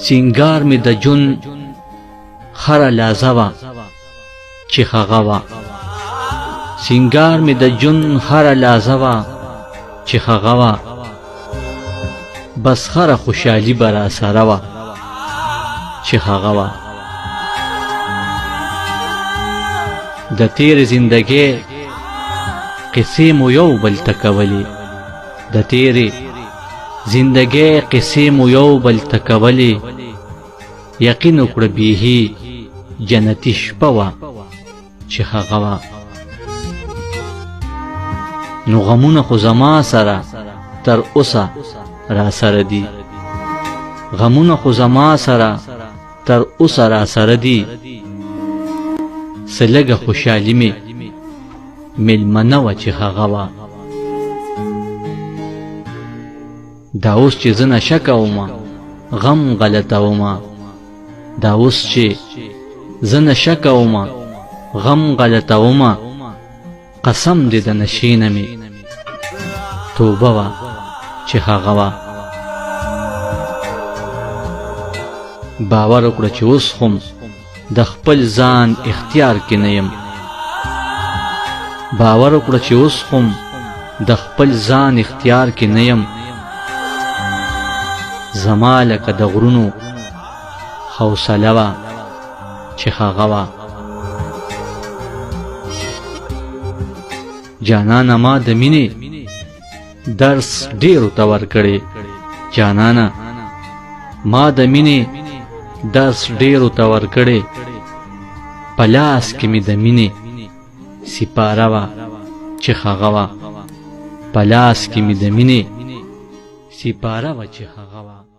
سینگار می د جون خره لازه وه چې هغه وه سینگار می د جون خره لازه وه چې هغه وه بس خره خوشحالي به راسره وه چې هغه وه د تېرې زندګۍ قصې مو یو بل ته کولې د تېرې زندګۍ قصې مو یو بل ته کولې یقین وکړه بیخي جنتي شپه وه چې هغه وه نو غمونه خو زما سره تر اوسه راسره دي غمونه خو زما سره تر اوسه راسره دي څه لږه خوشحالي مې مېلمنه وه چې هغه وه دا اوس چې زه نشه کومه غم غلطومه دا اوس چې زه نشه کومه غم غلطومه قسم دې د نشې نه مې توبه وه چې هغه وه باور وکړه چې اوس خو د خپل ځان اختیار کې نه یم باور وکړه چې اوس خو د خپل ځان اختیار کې نه یم زما لکه د غرونو حوصله وه چې هغه وه جانانه ما د مینې درس ډېرو ته ورکړی جانانه ما د مینې درس ډېرو ته ورکړی په لاس کې مې د مینې سپاره وه چې هغه وه په لاس کې مې د مینې سپاره وه چې هغه وه